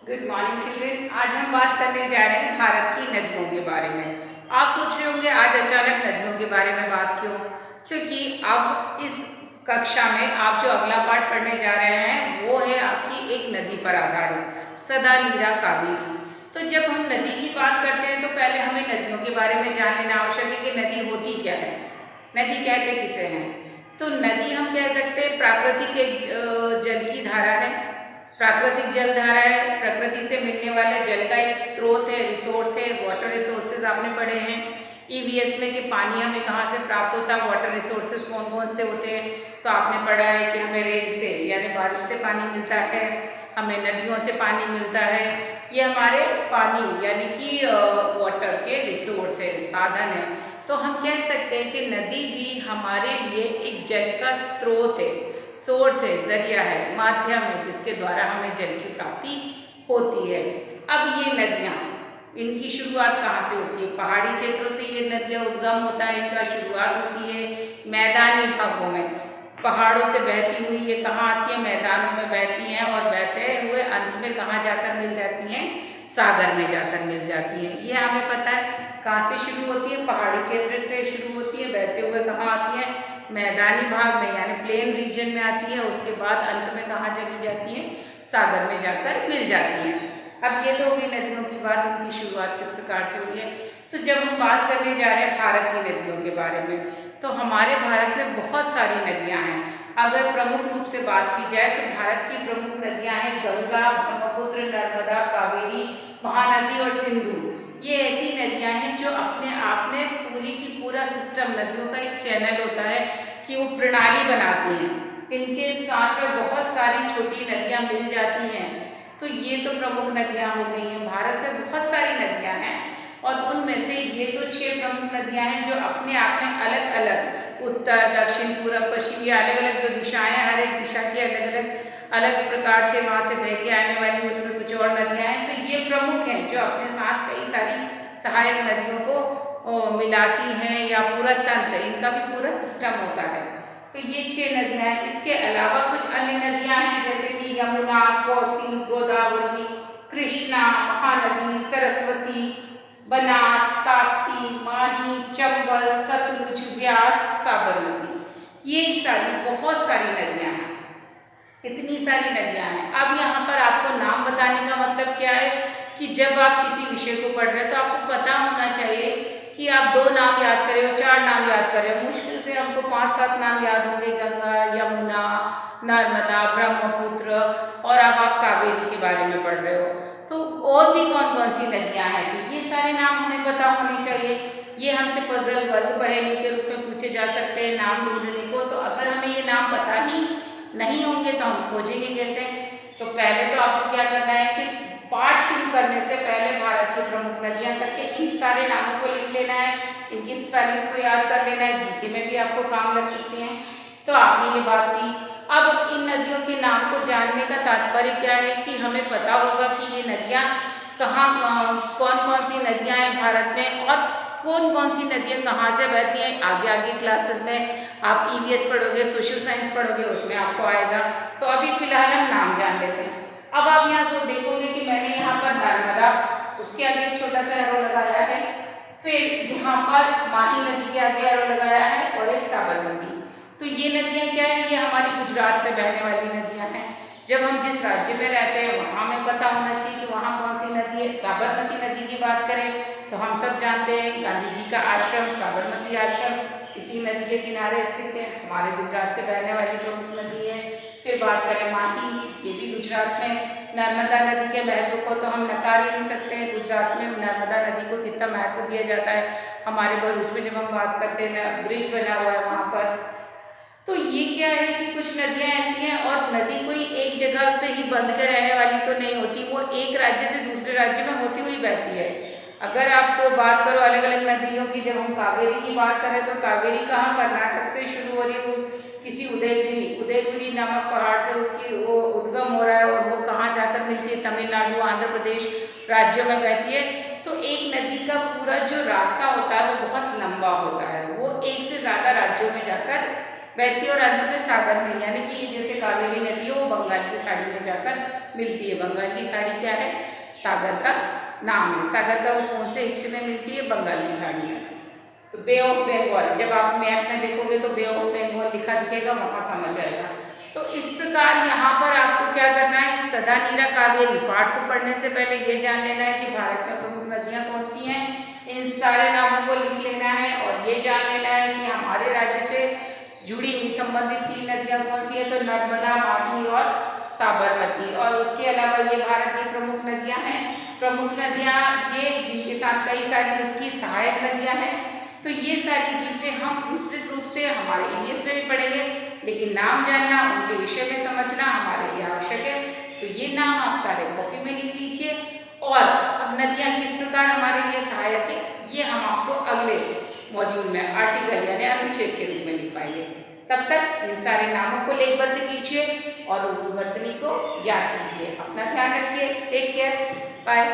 Good morning children. आज हम बात करने जा रहे हैं भारत की नदियों के बारे में। आप सोच रहे होंगे आज अचानक नदियों के बारे में बात क्यों? क्योंकि अब इस कक्षा में आप जो अगला पाठ पढ़ने जा रहे हैं वो है आपकी एक नदी पर आधारित सदा नीरा कावेरी। तो जब हम नदी की बात करते हैं तो पहले हमें नदियों के बारे में जान लेना आवश्यक है कि नदी होती क्या है, नदी कहते किसे हैं। तो नदी हम कह सकते हैं प्राकृतिक एक जल की धारा है, प्राकृतिक जल धारा है, प्रकृति से मिलने वाले जल का एक स्रोत है, रिसोर्स है। वाटर रिसोर्सेज आपने पढ़े हैं ईवीएस में कि पानी हमें कहाँ से प्राप्त होता है, वाटर रिसोर्सेज कौन कौन से होते हैं। तो आपने पढ़ा है कि हमें रेन से यानी बारिश से पानी मिलता है, हमें नदियों से पानी मिलता है। ये हमारे पानी यानी कि वाटर के रिसोर्स है, साधन है। तो हम कह सकते हैं कि नदी भी हमारे लिए एक जल का स्रोत है, सोर्स है, जरिया है, माध्यम है जिसके द्वारा हमें जल की प्राप्ति होती है। अब ये नदियाँ, इनकी शुरुआत कहाँ से होती है? पहाड़ी क्षेत्रों से ये नदियाँ उद्गम होता है, इनका शुरुआत होती है मैदानी भागों में, पहाड़ों से बहती हुई ये कहाँ आती है? मैदानों में बहती हैं और बहते हुए अंत में कहाँ जाकर मिल जाती हैं? सागर में जाकर मिल जाती हैं। ये हमें पता है कहाँ से शुरू होती है, पहाड़ी क्षेत्र से शुरू होती है, बहते हुए कहाँ आती है? मैदानी भाग में यानी प्लेन रीजन में आती है, उसके बाद अंत में कहाँ चली जाती है? सागर में जाकर मिल जाती हैं। अब ये तो हो गई नदियों की बात, उनकी शुरुआत किस प्रकार से हुई है। तो जब हम बात करने जा रहे हैं भारत की नदियों के बारे में, तो हमारे भारत में बहुत सारी नदियाँ हैं। अगर प्रमुख रूप से बात की जाए तो भारत की प्रमुख नदियाँ हैं गंगा, ब्रह्मपुत्र, नर्मदा, कावेरी, महानदी और सिंधु। ये ऐसी नदियाँ हैं जो अपने आप में पूरी की पूरा सिस्टम, नदियों का एक चैनल होता है कि वो प्रणाली बनाती हैं। इनके साथ में बहुत सारी छोटी नदियाँ मिल जाती हैं। तो ये तो प्रमुख नदियाँ हो गई हैं। भारत में बहुत सारी नदियाँ हैं और उनमें से ये तो 6 प्रमुख नदियाँ हैं जो अपने आप में अलग अलग उत्तर, दक्षिण, पूर्व, पश्चिम, ये अलग अलग जो दिशाएँ हैं, हर एक दिशा की अलग अलग अलग प्रकार से वहाँ से बह के आने वाली उसमें कुछ और नदियाँ हैं। तो ये प्रमुख हैं जो अपने साथ कई सारी सहायक नदियों को मिलाती हैं, या पूरा तंत्र, इनका भी पूरा सिस्टम होता है। तो ये 6 नदियाँ हैं। इसके अलावा कुछ अन्य नदियाँ हैं जैसे कि यमुना, कोसी, गोदावरी, कृष्णा, महानदी, सरस्वती, बनास, ताप्ती, माही, चंबल, सतलुज, व्यास, साबरमती। ये सारी बहुत सारी नदियाँ हैं, इतनी सारी नदियाँ हैं। अब यहाँ पर आपको नाम बताने का मतलब क्या है कि जब आप किसी विषय को पढ़ रहे हैं तो आपको पता होना चाहिए कि आप 2 नाम याद करें हो, 4 नाम याद करें, मुश्किल से हमको 5-7 नाम याद होंगे, गंगा, यमुना, नर्मदा, ब्रह्मपुत्र, और अब आप कावेरी के बारे में पढ़ रहे हो। तो और भी कौन कौन सी नदियाँ हैं, तो ये सारे नाम हमें पता होने चाहिए। ये हमसे पजल वर्ग पहेली के रूप में पूछे जा सकते हैं नाम ढूंढने को। तो अगर हमें ये नाम पता ही नहीं होंगे तो हम खोजेंगे कैसे? तो पहले तो आपको क्या करना है कि पाठ शुरू करने से पहले भारत की प्रमुख नदियाँ करके इन सारे नामों को लिख लेना है, इनकी स्पेलिंग्स को याद कर लेना है, जीके में भी आपको काम लग सकती हैं। तो आपने ये बात की। अब इन नदियों के नाम को जानने का तात्पर्य क्या है कि हमें पता होगा कि ये नदियाँ कहाँ, कौन कौन सी नदियाँ हैं भारत में और कौन कौन सी नदियाँ कहाँ से बहती हैं। आगे आगे क्लासेस में आप ईवीएस पढ़ोगे, सोशल साइंस पढ़ोगे, उसमें आपको आएगा। तो अभी फिलहाल हम नाम जान लेते हैं। अब आप यहाँ से देखोगे कि मैंने यहाँ पर नर्मदा, उसके आगे एक छोटा सा एरो लगाया है, फिर यहाँ पर माही नदी के आगे एरो लगाया है और एक साबरमती। तो ये नदियाँ क्या है? ये हमारी गुजरात से बहने वाली नदियाँ हैं। जब हम जिस राज्य में रहते हैं वहाँ हमें पता होना चाहिए कि वहाँ कौन सी नदी है। साबरमती नदी की बात करें तो हम सब जानते हैं गांधी जी का आश्रम साबरमती आश्रम इसी नदी के किनारे स्थित है, हमारे गुजरात से बहने वाली प्रमुख नदी है। फिर बात करें माही, ये भी गुजरात में। नर्मदा नदी के महत्व को तो हम नकार ही नहीं सकते हैं, गुजरात में नर्मदा नदी को कितना महत्व दिया जाता है। हमारे भरूच में जब हम बात करते हैं ब्रिज बना हुआ है वहाँ पर। तो ये क्या है कि कुछ नदियाँ ऐसी हैं, और नदी कोई एक जगह से ही बंध कर रहने वाली तो नहीं होती, वो एक राज्य से दूसरे राज्य में होती हुई बहती है। अगर आपको बात करो अलग अलग नदियों की, जब हम कावेरी की बात करें तो कावेरी कहाँ, कर्नाटक से शुरू हो रही है, किसी उदयगिरी नामक पहाड़ से उसकी वो उद्गम हो रहा है और वो कहाँ जाकर मिलती है? तमिलनाडु, आंध्र प्रदेश राज्यों में बहती है। तो एक नदी का पूरा जो रास्ता होता है वो बहुत लंबा होता है, वो एक से ज़्यादा राज्यों में जाकर बहती है और अंत में सागर में, यानी कि जैसे कावेरी नदी है वो बंगाल की खाड़ी में जाकर मिलती है। बंगाल की खाड़ी क्या है? सागर का नाम है। सागर का वो कौन से हिस्से में मिलती है? बंगाल की खाड़ी में। तो बे ऑफ बंगाल, जब आप मैप में देखोगे तो बे ऑफ बंगाल लिखा दिखेगा, वहाँ समझ आएगा। तो इस प्रकार यहाँ पर आपको क्या करना है? सदा नीरा कावेरी पाठ को पढ़ने से पहले ये जान लेना है कि भारत में प्रमुख नदियाँ कौन सी हैं, इन सारे नामों को लिख लेना है और ये जान लेना है कि हमारे राज्य से जुड़ी हुई संबंधित 3 नदियाँ कौन सी है, तो नर्मदा, माही और साबरमती। और उसके अलावा ये भारत की प्रमुख नदियाँ हैं। प्रमुख नदियाँ ये जिनके साथ कई सारी उसकी सहायक नदियाँ हैं। तो ये सारी चीज़ें हम विस्तृत रूप से हमारे इंग्लिश में भी पढ़ेंगे, लेकिन नाम जानना, उनके विषय में समझना हमारे लिए आवश्यक है। तो ये नाम आप सारे कॉपी में लिख लीजिए। और अब नदियाँ किस प्रकार हमारे लिए सहायक है, ये हम आपको अगले मॉड्यूल में आर्टिकल यानी अनुच्छेद के रूप में लिखवाएंगे। तब तक इन सारे नामों को लेखबद्ध कीजिए और उनकी वर्तनी को याद कीजिए। अपना ध्यान रखिए। Take care. बाय।